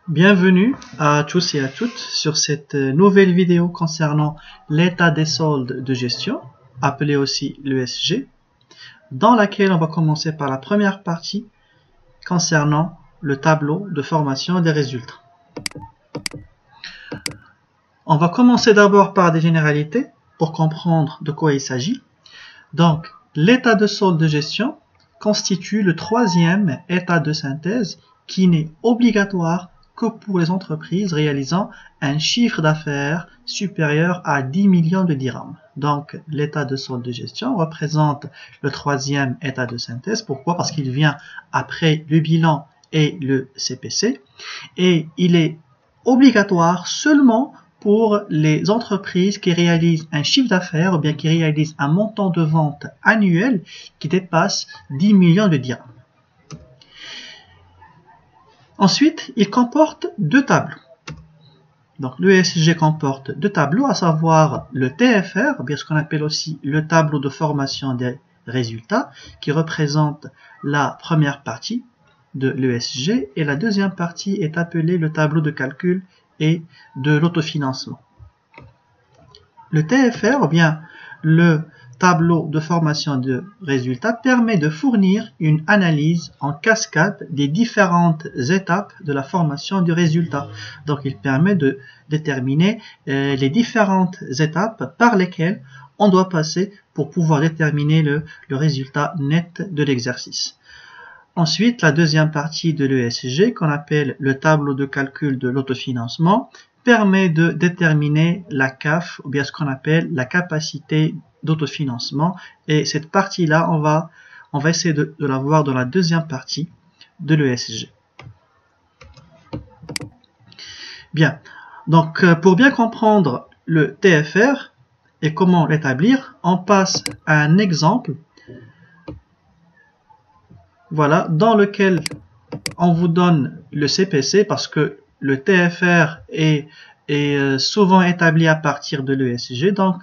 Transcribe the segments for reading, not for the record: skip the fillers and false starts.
Bienvenue à tous et à toutes sur cette nouvelle vidéo concernant l'état des soldes de gestion, appelé aussi l'ESG, dans laquelle on va commencer par la première partie concernant le tableau de formation des résultats. On va commencer d'abord par des généralités pour comprendre de quoi il s'agit. Donc, l'état de solde de gestion constitue le troisième état de synthèse qui n'est obligatoire que pour les entreprises réalisant un chiffre d'affaires supérieur à 10 millions de dirhams. Donc, l'état de solde de gestion représente le troisième état de synthèse. Pourquoi? Parce qu'il vient après le bilan et le CPC. Et il est obligatoire seulement pour les entreprises qui réalisent un chiffre d'affaires ou bien qui réalisent un montant de vente annuel qui dépasse 10 millions de dirhams. Ensuite, il comporte deux tableaux. Donc, l'ESG comporte deux tableaux, à savoir le TFR, ou bien ce qu'on appelle aussi le tableau de formation des résultats, qui représente la première partie de l'ESG, et la deuxième partie est appelée le tableau de calcul et de l'autofinancement. Le TFR, ou bien le tableau de formation de résultats, permet de fournir une analyse en cascade des différentes étapes de la formation du résultat. Donc, il permet de déterminer les différentes étapes par lesquelles on doit passer pour pouvoir déterminer le résultat net de l'exercice. Ensuite, la deuxième partie de l'ESG, qu'on appelle le tableau de calcul de l'autofinancement, permet de déterminer la CAF, ou bien ce qu'on appelle la capacité d'autofinancement. Et cette partie-là, on va essayer de la voir dans la deuxième partie de l'ESG. Bien, donc pour bien comprendre le TFR et comment l'établir, on passe à un exemple. Voilà, dans lequel on vous donne le CPC parce que le TFR est souvent établi à partir de l'ESG. Donc,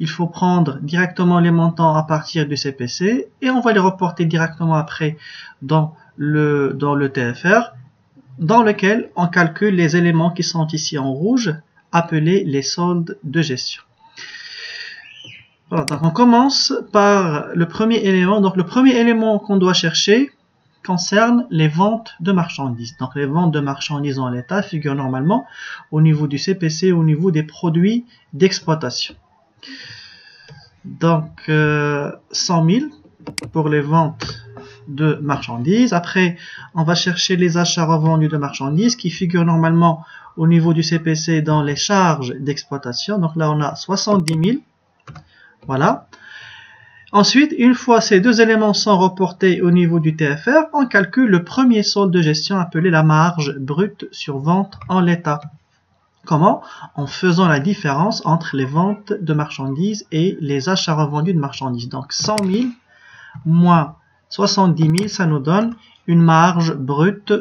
il faut prendre directement les montants à partir du CPC et on va les reporter directement après dans le TFR, dans lequel on calcule les éléments qui sont ici en rouge, appelés les soldes de gestion. Voilà, donc on commence par le premier élément. Donc le premier élément qu'on doit chercher concerne les ventes de marchandises. Donc les ventes de marchandises en l'état figurent normalement au niveau du CPC, au niveau des produits d'exploitation. Donc 100 000 pour les ventes de marchandises. Après, on va chercher les achats revendus de marchandises qui figurent normalement au niveau du CPC dans les charges d'exploitation. Donc là, on a 70 000. Voilà. Ensuite, une fois ces deux éléments sont reportés au niveau du TFR, on calcule le premier solde de gestion appelé la marge brute sur vente en l'état. Comment? En faisant la différence entre les ventes de marchandises et les achats revendus de marchandises. Donc 100 000 moins 70 000, ça nous donne une marge brute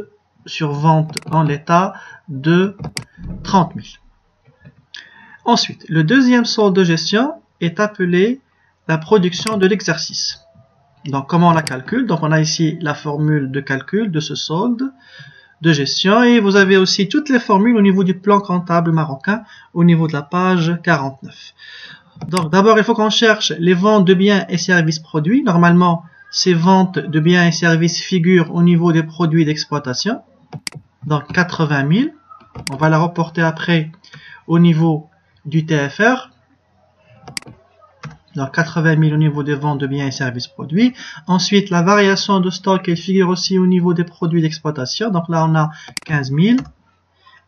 sur vente en l'état de 30 000. Ensuite, le deuxième solde de gestion est appelé la production de l'exercice. Donc, comment on la calcule? Donc, on a ici la formule de calcul de ce solde de gestion et vous avez aussi toutes les formules au niveau du plan comptable marocain au niveau de la page 49. Donc, d'abord, il faut qu'on cherche les ventes de biens et services produits. Normalement, ces ventes de biens et services figurent au niveau des produits d'exploitation. Donc, 80 000. On va la reporter après au niveau du TFR. Donc 80 000 au niveau des ventes de biens et services produits. Ensuite, la variation de stock, elle figure aussi au niveau des produits d'exploitation. Donc là, on a 15 000.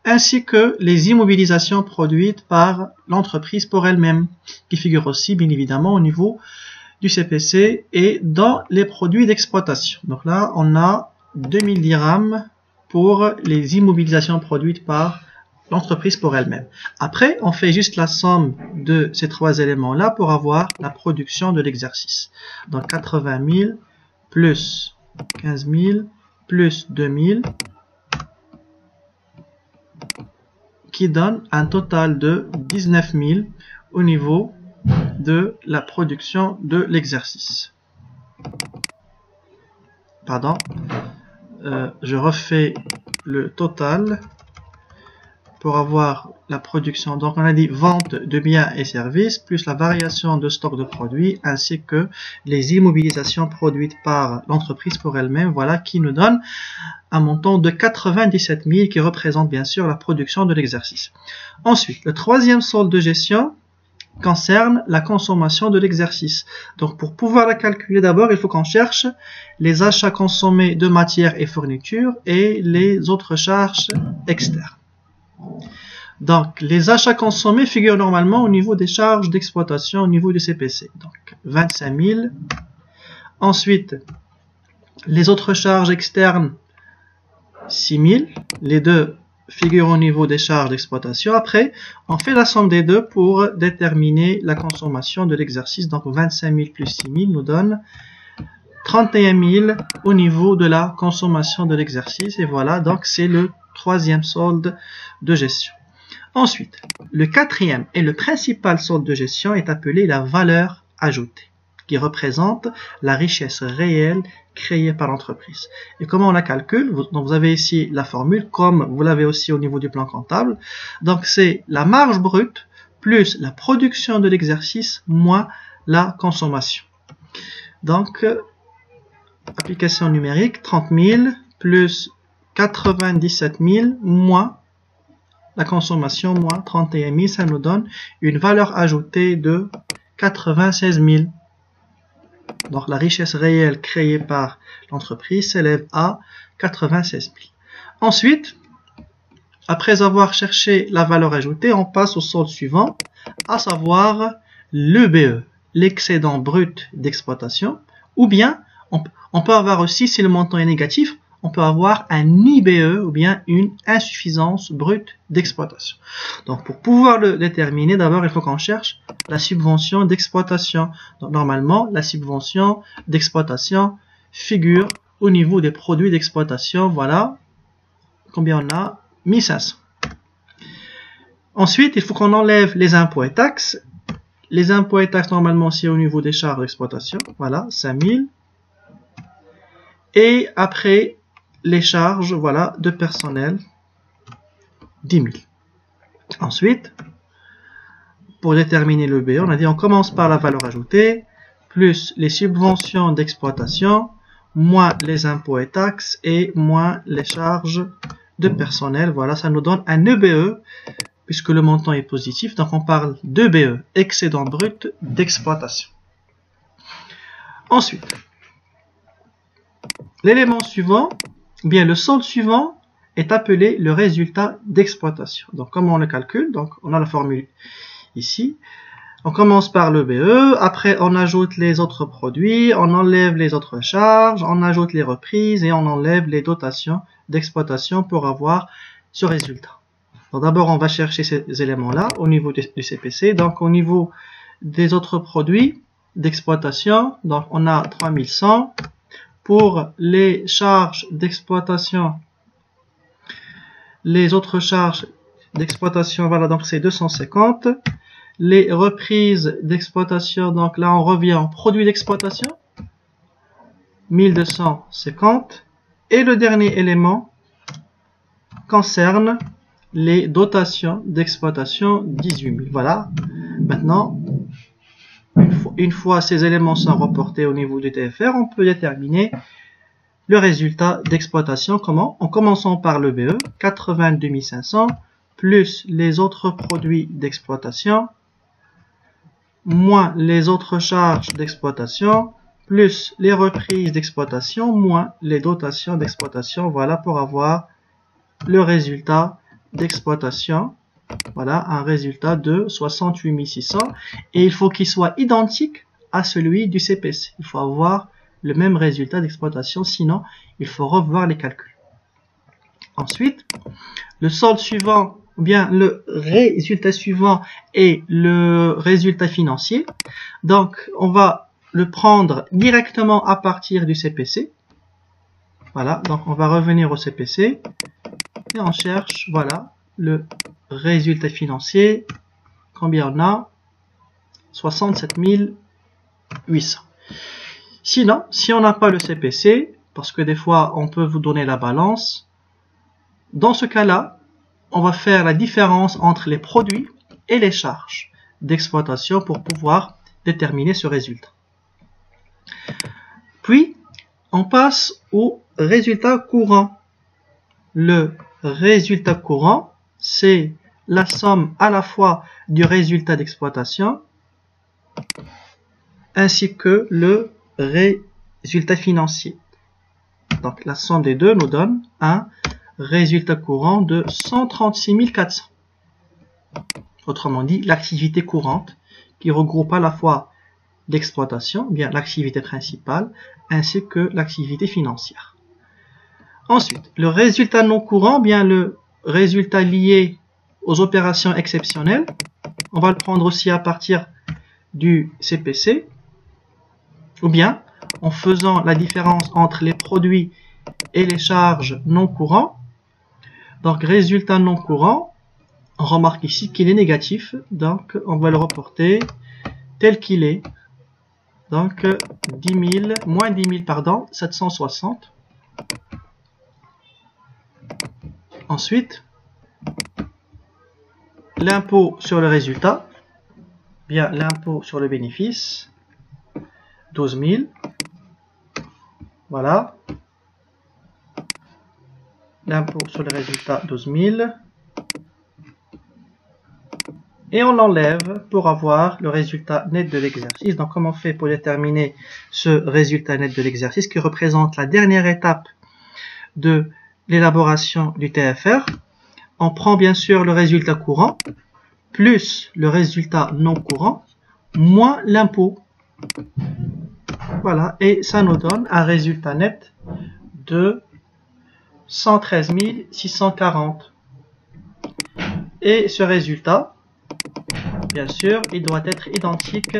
Ainsi que les immobilisations produites par l'entreprise pour elle-même, qui figurent aussi, bien évidemment, au niveau du CPC et dans les produits d'exploitation. Donc là, on a 2000 dirhams pour les immobilisations produites par l'entreprise pour elle-même. Après, on fait juste la somme de ces trois éléments-là pour avoir la production de l'exercice. Donc 80 000 plus 15 000 plus 2000 qui donne un total de 19 000 au niveau de la production de l'exercice. Pardon, je refais le total pour avoir la production. Donc on a dit vente de biens et services plus la variation de stock de produits ainsi que les immobilisations produites par l'entreprise pour elle-même, voilà, qui nous donne un montant de 97 000 qui représente bien sûr la production de l'exercice. Ensuite, le troisième solde de gestion concerne la consommation de l'exercice. Donc pour pouvoir la calculer, d'abord il faut qu'on cherche les achats consommés de matières et fournitures et les autres charges externes. Donc les achats consommés figurent normalement au niveau des charges d'exploitation au niveau du CPC. Donc 25 000. Ensuite, les autres charges externes 6 000. Les deux figure au niveau des charges d'exploitation. Après, on fait la somme des deux pour déterminer la consommation de l'exercice. Donc 25 000 plus 6 000 nous donne 31 000 au niveau de la consommation de l'exercice. Et voilà, donc c'est le troisième solde de gestion. Ensuite, le quatrième et le principal solde de gestion est appelé la valeur ajoutée, qui représente la richesse réelle créée par l'entreprise. Et comment on la calcule? Donc vous avez ici la formule, comme vous l'avez aussi au niveau du plan comptable. Donc c'est la marge brute plus la production de l'exercice moins la consommation. Donc, application numérique, 30 000 plus 97 000 moins la consommation moins 31 000, ça nous donne une valeur ajoutée de 96 000. Donc la richesse réelle créée par l'entreprise s'élève à 96 000. Ensuite, après avoir cherché la valeur ajoutée, on passe au solde suivant, à savoir l'EBE, l'excédent brut d'exploitation, ou bien on peut avoir aussi, si le montant est négatif, on peut avoir un IBE ou bien une insuffisance brute d'exploitation. Donc pour pouvoir le déterminer, d'abord il faut qu'on cherche la subvention d'exploitation. Donc normalement, la subvention d'exploitation figure au niveau des produits d'exploitation. Voilà combien on a, 1500. Ensuite, il faut qu'on enlève les impôts et taxes. Les impôts et taxes, normalement, c'est au niveau des charges d'exploitation. Voilà, 5000. Et après, les charges, voilà, de personnel, 10 000. Ensuite, pour déterminer le B, on a dit on commence par la valeur ajoutée, plus les subventions d'exploitation, moins les impôts et taxes, et moins les charges de personnel. Voilà, ça nous donne un EBE, puisque le montant est positif. Donc on parle d'EBE, excédent brut d'exploitation. Ensuite, l'élément suivant, bien le solde suivant est appelé le résultat d'exploitation. Donc comment on le calcule? Donc on a la formule ici. On commence par le BE, après on ajoute les autres produits, on enlève les autres charges, on ajoute les reprises et on enlève les dotations d'exploitation pour avoir ce résultat. Donc d'abord on va chercher ces éléments-là au niveau du CPC. Donc au niveau des autres produits d'exploitation, donc on a 3100. Pour les charges d'exploitation, les autres charges d'exploitation, voilà, donc c'est 250. Les reprises d'exploitation, donc là on revient en produits d'exploitation, 1250. Et le dernier élément concerne les dotations d'exploitation, 18 000. Voilà, maintenant, une fois ces éléments sont reportés au niveau du TFR, on peut déterminer le résultat d'exploitation. Comment? En commençant par le BE, 82 500, plus les autres produits d'exploitation, moins les autres charges d'exploitation, plus les reprises d'exploitation, moins les dotations d'exploitation. Voilà pour avoir le résultat d'exploitation. Voilà, un résultat de 68 600. Et il faut qu'il soit identique à celui du CPC. Il faut avoir le même résultat d'exploitation, sinon il faut revoir les calculs. Ensuite, le solde suivant, ou bien le résultat suivant est le résultat financier. Donc, on va le prendre directement à partir du CPC. Voilà, donc on va revenir au CPC et on cherche, voilà, le résultat financier. Combien on a? 67 800. Sinon, si on n'a pas le CPC, parce que des fois on peut vous donner la balance, dans ce cas-là, on va faire la différence entre les produits et les charges d'exploitation pour pouvoir déterminer ce résultat. Puis, on passe au résultat courant. Le résultat courant, c'est la somme à la fois du résultat d'exploitation ainsi que le résultat financier. Donc la somme des deux nous donne un résultat courant de 136 400. Autrement dit, l'activité courante qui regroupe à la fois l'exploitation, bien l'activité principale, ainsi que l'activité financière. Ensuite, le résultat non courant, bien le résultat lié aux opérations exceptionnelles, on va le prendre aussi à partir du CPC, ou bien en faisant la différence entre les produits et les charges non courants. Donc résultat non courant, on remarque ici qu'il est négatif, donc on va le reporter tel qu'il est. Donc moins 10 000, pardon, 760. Ensuite, l'impôt sur le résultat, bien l'impôt sur le bénéfice, 12 000. Voilà. L'impôt sur le résultat, 12 000. Et on l'enlève pour avoir le résultat net de l'exercice. Donc, comment on fait pour déterminer ce résultat net de l'exercice qui représente la dernière étape de l'élaboration du TFR? On prend bien sûr le résultat courant plus le résultat non courant moins l'impôt. Voilà, et ça nous donne un résultat net de 113 640. Et ce résultat, bien sûr, il doit être identique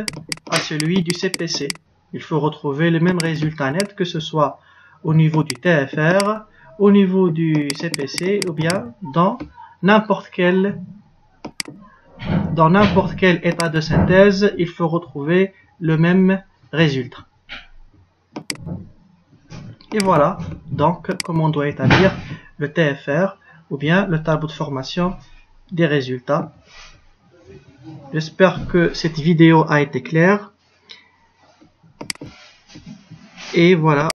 à celui du CPC. Il faut retrouver le même résultat net, que ce soit au niveau du TFR, au niveau du CPC, ou bien dans n'importe quel état de synthèse, il faut retrouver le même résultat. Et voilà donc comment on doit établir le TFR, ou bien le tableau de formation des résultats. J'espère que cette vidéo a été claire. Et voilà.